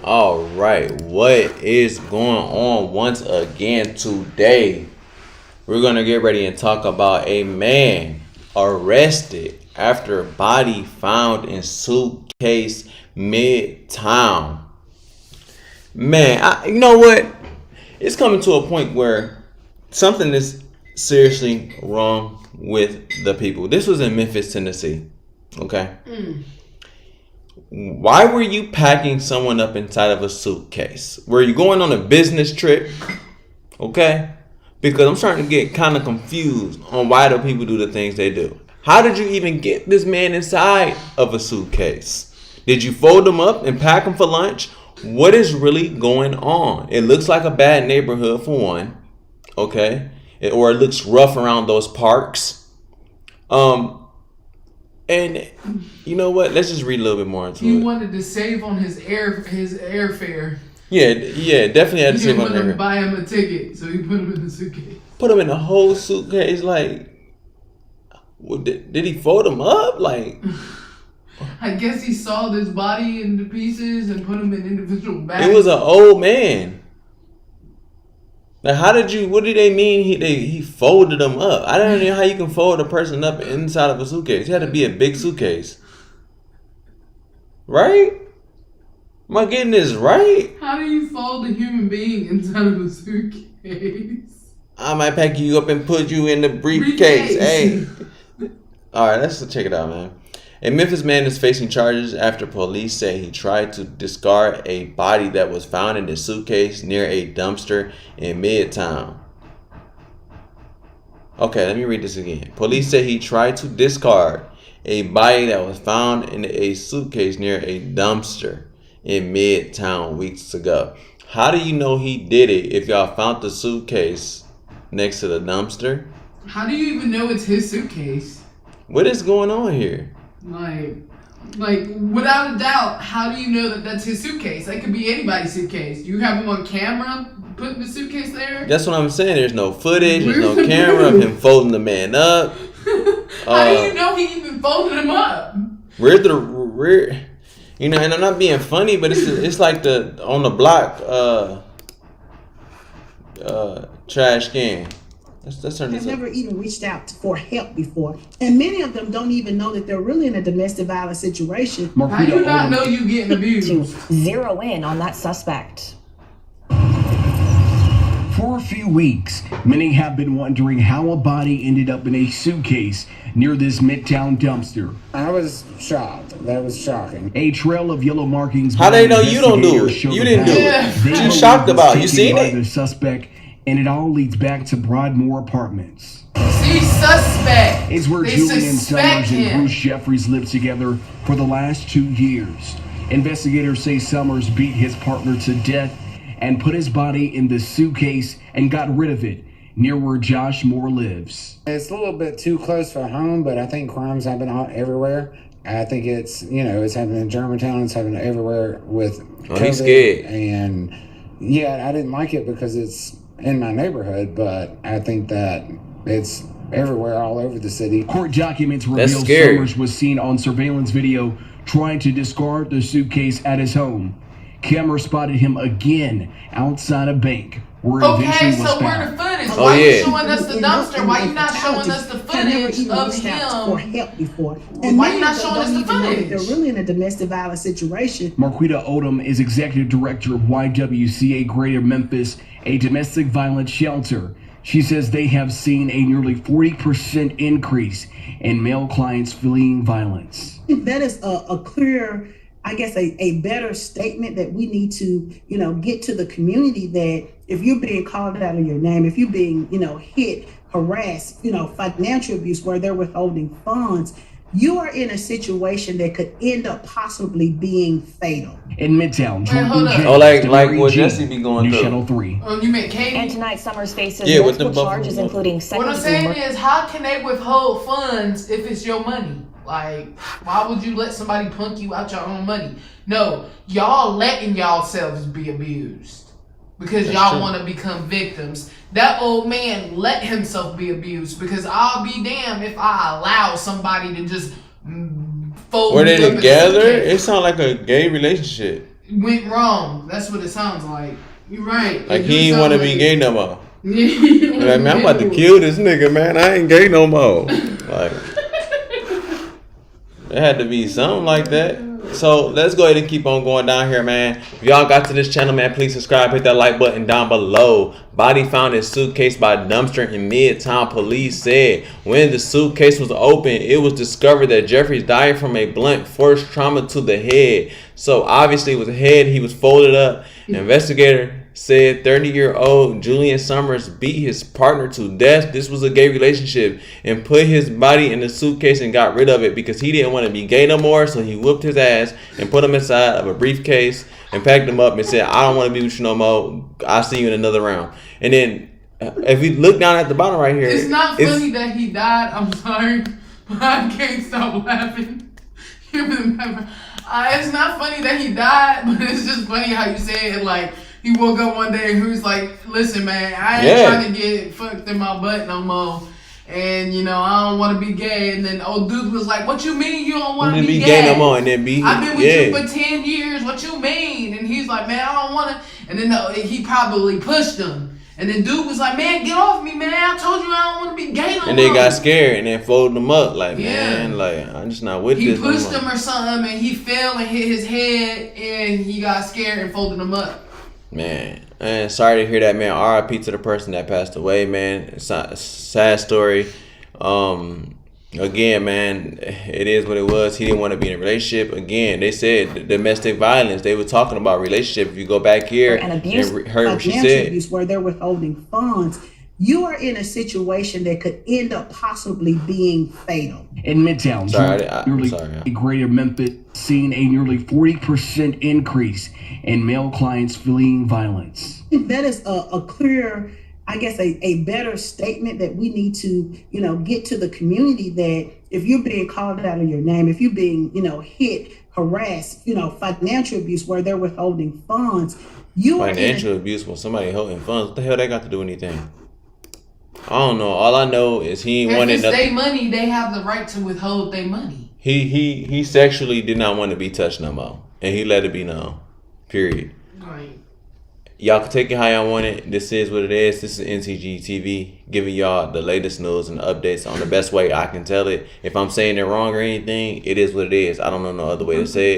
All right, what is going on once again today? We're gonna get ready and talk about a man arrested after body found in suitcase Midtown. Man, you know what? It's coming to a point where something is seriously wrong with the people. This was in Memphis, Tennessee. Okay. Why were you packing someone up inside of a suitcase? Were you going on a business trip? Okay? Because I'm starting to get kind of confused on why do people do the things they do. How did you even get this man inside of a suitcase? Did you fold him up and pack him for lunch? What is really going on? It looks like a bad neighborhood for one. Okay? Or it looks rough around those parks. And you know what? Let's just read a little bit more into it. He wanted to save on his airfare. Yeah, definitely had to save on airfare. He there. Buy him a ticket, so he put him in the suitcase. Put him in a whole suitcase. Like, did he fold him up? Like, I guess he sawed his body into pieces and put him in individual bags. it was an old man. Like, what did they mean he folded them up? I don't know how you can fold a person up inside of a suitcase. It had to be a big suitcase. Right? Am I getting this right? How do you fold a human being inside of a suitcase? I might pack you up and put you in the briefcase. Hey. All right, let's check it out, man. A Memphis man is facing charges after police say he tried to discard a body that was found in a suitcase near a dumpster in Midtown. Okay, let me read this again. Police say he tried to discard a body that was found in a suitcase near a dumpster in Midtown weeks ago. How do you know he did it if y'all found the suitcase next to the dumpster? How do you even know it's his suitcase? What is going on here? Like, without a doubt, how do you know that that's his suitcase? That could be anybody's suitcase. Do you have him on camera putting the suitcase there? That's what I'm saying. There's no footage. There's no camera of him folding the man up. How do you know he even folded him up? Where's the rear? You know, and I'm not being funny, but it's like the on the block trash can. Let's turn this have up. never even reached out for help before. And many of them don't even know that they're really in a domestic violence situation. How do you not know you getting abused? To zero in on that suspect. For a few weeks, many have been wondering how a body ended up in a suitcase near this Midtown dumpster. I was shocked. That was shocking. A trail of yellow markings. How they know you don't do it? You didn't do it. What you shocked about? You seen it? The suspect, and it all leads back to Broadmoor Apartments. See, suspect. It's where They Julian suspect Summers and him. Bruce Jeffries lived together for the last 2 years. Investigators say Summers beat his partner to death and put his body in the suitcase and got rid of it near where Josh Moore lives. It's a little bit too close for home, but I think crimes happen everywhere. I think it's happening in Germantown. It's happening everywhere with COVID. He's scared. And yeah, I didn't like it because it's in my neighborhood, but I think that it's everywhere all over the city. Court documents reveal scary. Summers was seen on surveillance video trying to discard the suitcase at his home. Camera spotted him again outside a bank where it Okay, eventually was so where found. the footage? Oh, Why yeah. you showing us the dumpster? Why you not showing us the Have never footage even of reached out for him? help before. Why And you many not of them showing us don't the even know that footage? they're really in a domestic violence situation. Marquita Odom is executive director of YWCA Greater Memphis, a domestic violence shelter. She says they have seen a nearly 40% increase in male clients fleeing violence. That is a clear, I guess, a better statement that we need to, get to the community that if you're being called out of your name, if you're being, hit, harassed, financial abuse where they're withholding funds, you are in a situation that could end up possibly being fatal. In Midtown, Wait, hold up. Oh, like what Jesse be going News through. Channel 3. Oh, you meant Katie? And tonight, Summers faces Yeah, with the multiple buffalo. charges, including What second I'm degree saying murder. is, how can they withhold funds if it's your money? Like, why would you let somebody punk you out your own money? No, y'all letting yourselves be abused because That's y'all true. want to become victims. That old man let himself be abused because I'll be damned if I allow somebody to just fold Were me they up in a together? suitcase. It sounded like a gay relationship. went wrong. That's what it sounds like. You're right. Like he ain't want to be gay no more. Yeah. Like, man, I'm about to kill this nigga, man. I ain't gay no more. Like, there had to be something like that. So let's go ahead and keep on going down here, man. If y'all got to this channel, man, please subscribe. Hit that like button down below. Body found in suitcase by dumpster in Midtown. Police said when the suitcase was open, it was discovered that Jeffries died from a blunt force trauma to the head. So obviously it was a head. He was folded up. Investigator said 30-year-old Julian Summers beat his partner to death. This was a gay relationship and put his body in the suitcase and got rid of it because he didn't want to be gay no more. So he whooped his ass and put him inside of a briefcase and packed him up and said, I don't want to be with you no more. I'll see you in another round. And then if you look down at the bottom right here, it's not funny that he died. I'm sorry, but I can't stop laughing. It's not funny that he died, but it's just funny how you say it. Like, he woke up one day and he was like, listen, man, I ain't trying to get fucked in my butt no more. And, you know, I don't want to be gay. And then old dude was like, what you mean you don't want to be gay no more? And then I've been with you for 10 years. What you mean? And he's like, man, I don't want to. And then he probably pushed him. And then dude was like, man, get off me, man. I told you I don't want to be gay no more. And they got scared and then folded him up. Like, man, like, I'm just not with this. He pushed him or something and he fell and hit his head and he got scared and folded him up. Man, sorry to hear that, man. RIP to the person that passed away, man. It's a sad story. Again, man, it is what it was. He didn't want to be in a relationship. Again, they said domestic violence. They were talking about relationship. If you go back here and abuse, heard what she said, abuse where they're withholding funds, you are in a situation that could end up possibly being fatal. In Midtown, Greater Memphis, seen a nearly 40% increase in male clients fleeing violence. That is a clear, I guess, a better statement that we need to, get to the community that if you're being called out of your name, if you're being, hit, harassed, financial abuse where they're withholding funds, financial abuse when somebody holding funds, what the hell they got to do anything? I don't know. All I know is he wanted. If it's their money, they have the right to withhold their money. He sexually did not want to be touched no more, and he let it be known. Period. Right. Y'all can take it how y'all want it. This is what it is. This is NCG TV giving y'all the latest news and updates on the best way I can tell it. If I'm saying it wrong or anything, it is what it is. I don't know no other way to say it.